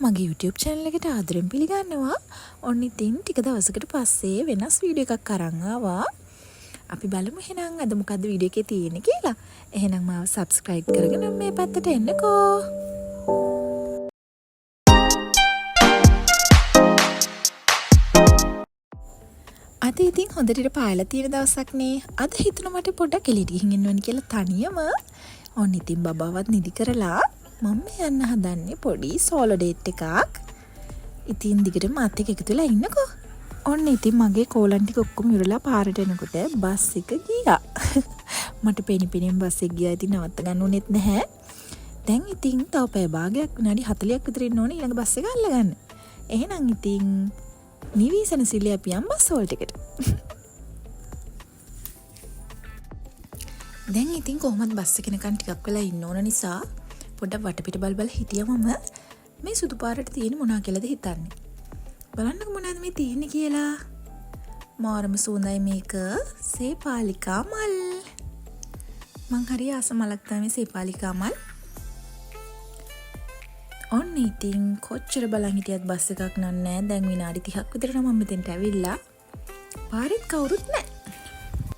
මගේ YouTube channel එකට ආදරෙන් පිළිගන්නවා. ඔන්න ඉතින් ටික දවසකට පස්සේ වෙනස් වීඩියෝ එකක් අරන් ආවා. අපි බලමු එහෙනම් අද මොකද්ද වීඩියෝ එකේ තියෙන්නේ කියලා. එහෙනම් මාව subscribe කරගෙන මේ පැත්තට එන්නකෝ. අද ඉතින් හොඳට ඉර පායලා තියෙන දවසක් නේ. අද හිතුණා මට පොඩ්ඩක් එළියට ගිහින් එන්න ඕනි කියලා තනියම. ඔන්න ඉතින් බබාවත් නිදි කරලා මම යන්න හදන්නේ පොඩි සෝලෝ ඩේට් එකක්. ඉතින් දිගට මාත් එක්ක එකතු වෙලා ඉන්නකෝ. ඔන්න ඉතින් මගේ කෝලන් ටික ඔක්කොම ඉවරලා පාරට එනකොට බස් එක ගියා. මට පෙනිපෙනින් බස් එක ගියා. ඉතින් නවත්ත ගන්න උනේත් නැහැ. දැන් ඉතින් තව පැය භාගයක් විනාඩි 40ක් විතර ඉන්න ඕනේ ඊළඟ බස් එක අල්ලගන්න. එහෙනම් ඉතින් නිවිසන සිල්ලි අපි යම් බස් වලට එකට. දැන් ඉතින් කොහොමද බස් එක නිකන් ටිකක් වෙලා ඉන්න ඕන නිසා පොඩ්ඩක් වටපිට බල හිටියම මේ සුදු පාරට තියෙන මොනවා කියලාද හිතන්නේ. බලන්නකො මොනවද මේ තියෙන්නේ කියලා. මාරම සුවඳයි මේක. සේපාලිකා මල්. මං හරි ආස මලක් තමයි සේපාලිකා මල්. ඔන්න ඉතින් කොච්චර බලන් හිටියත් බස් එකක් නෑ. දැන් විනාඩි 30ක් විතර නම් මම මෙතෙන්ට ඇවිල්ලා. පාරෙත් කවුරුත් නෑ.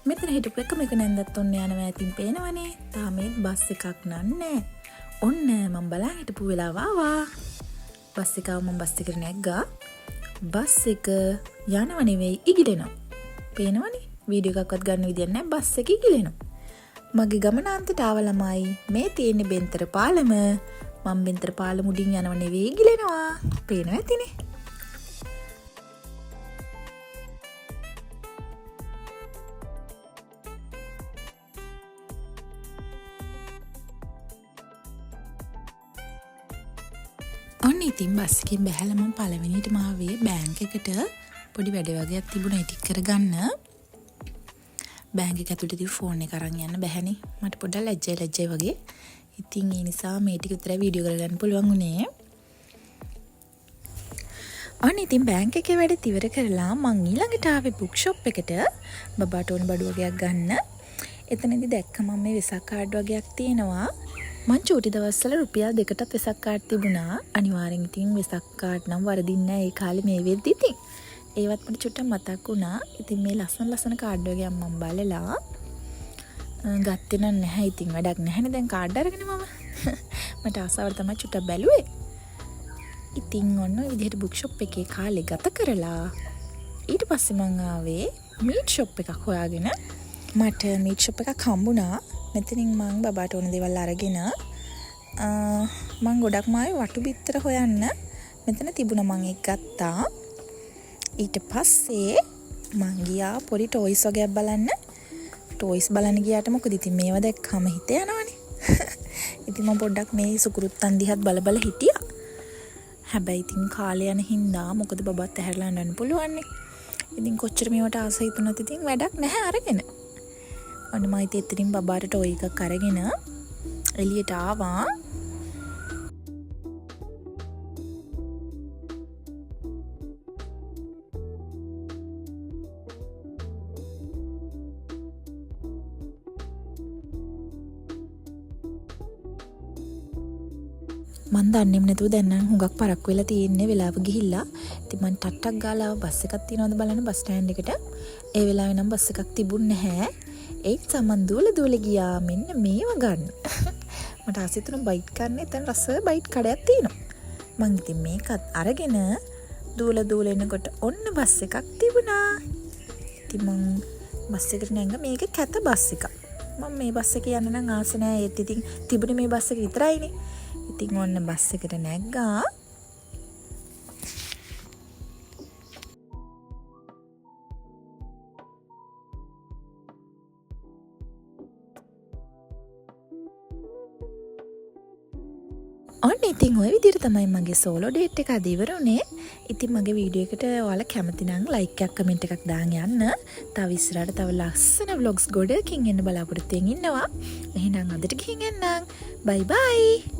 මෙතන හිටපු එකම එක නැන්දත් ඔන්න යනවා ඇතින් පේනවනේ. තාමේ බස් එකක් නෑ. ඔන්න මම බලන් හිටපු වෙලාව ආවා. බස් එක ආව මම බස් එකට නැග්ගා. බස් එක යනව නෙවෙයි ඉගිලෙනවා. පේනවනේ වීඩියෝ එකක්වත් ගන්න විදියක් නැහැ. බස් එක ඉගිලෙනවා. මගේ ගමනාන්තයට ආව ළමයි මේ තියෙන්නේ බෙන්තර පාලම. මම බෙන්තර පාලම උඩින් යනව නෙවෙයි ඉගිලෙනවා. පේනව ඇතිනේ. ඔන්න ඉතින් බස් එකෙන් බැහැලා මම පළවෙනියටම ආවේ බැංක් එකට පොඩි වැඩ වගේක් තිබුණා ඒක කරගන්න. බැංක් එක ඇතුළේ තිබු ෆෝන් එක අරන් යන්න බැහැනේ. මට පොඩ්ඩක් ලැජ්ජයි වගේ. ඉතින් ඒ නිසා මේ ටික විතරයි වීඩියෝ කරගන්න පුළුවන් උනේ. ඔන්න ඉතින් බැංක් එකේ වැඩ ඉවර කරලා මං ඊළඟට ආවේ බුක් ෂොප් එකට බබාට ඕන බඩු වගේක් ගන්න. එතනදී දැක්කම මේ වෙසක් කාඩ් වගේක් තියෙනවා. මං චූටි දවස්වල රුපියල් 2කට වෙසක් කාඩ් තිබුණා. අනිවාර්යෙන් ඉතින් වෙසක් කාඩ් නම් වරදින්නේ නැහැ ඒ කාලේ මේ වෙද්දි ඉතින්. ඒවත් මට චුට්ටක් මතක් වුණා. ඉතින් මේ ලස්සන කාඩ් වගේ මම බලලා ගත්තේ නැහැ. ඉතින් වැඩක් නැහැනේ දැන් කාඩ් අරගෙන මම. මට ආසාවල් තමයි චුට්ටක් බැලුවේ. ඉතින් ඔන්න ඔය විදිහට බුක් ෂොප් එකේ කාලේ ගත කරලා ඊට පස්සේ මං ආවේ මීට් ෂොප් එකක් හොයාගෙන. මට මීට් ෂොප් එකක් හම්බුණා. මෙතනින් මං බබාට ඕන දේවල් අරගෙන මං ගොඩක්ම ආවේ වටු බිත්තර හොයන්න. මෙතන තිබුණා මං ඒක ගත්තා. ඊට පස්සේ මං ගියා පොඩි ටොයිස් වගේක් බලන්න. ටොයිස් බලන්න ගියාට මොකද ඉතින් මේවා දැක්කම හිත යනවනේ. ඉතින් මම පොඩ්ඩක් මේ සුකුරුත්තන් දිහත් බල හිටියා. හැබැයි ඉතින් කාලේ යන හින්දා මොකද බබත් ඇහැරලා යන්න පුළුවන් නේ. ඉතින් කොච්චර මේවට ආස හිතුණත් ඉතින් වැඩක් නැහැ අරගෙන. ඔන්න මම ඉතින් එතනින් බබාට ටොයි එකක් අරගෙන එළියට ආවා. මන් දන්නේම නැතුව දැන් නම් හුඟක් පරක්කු වෙලා තියෙන්නේ වෙලාව ගිහිල්ලා. ඉතින් මං ටට්ටක් ගාලා බස් එකක් තියනවද බලන්න බස් ස්ටෑන්ඩ් එකට. ඒ වෙලාවේ නම් බස් එකක් තිබුණ නැහැ. ඒත් සමන් දුවල ගියා මෙන්න මේව ගන්න. මට ආසෙ තුන බයිට් ගන්න. එතන රස බයිට් කඩයක් තියෙනවා. මං ඉතින් මේකත් අරගෙන දුවල එනකොට ඔන්න බස් එකක් තිබුණා. ඉතින් මං බස් එකට නැංග මේක කැත බස් එකක්. මම මේ බස් එකේ යන්න නම් ආස නැහැ. ඒත් ඉතින් තිබුණේ මේ බස් එක විතරයිනේ. ඉතින් ඔන්න බස් එකට නැග්ගා. ඔන්න ඉතින් ওই විදිහට තමයි මගේ සෝලෝ ඩේට් එක අද ඉවර වුණේ. ඉතින් මගේ වීඩියෝ එකට ඔයාලා කැමති නම් ලයික් එකක් කමෙන්ට් එකක් දාන්න යන්න. තව ඉස්සරහට තව ලස්සන vlogs ගොඩකින් එන්න බලාපොරොත්තු වෙමින් ඉන්නවා. එහෙනම් අදට ගිහින් එන්නම්. බයි බයි.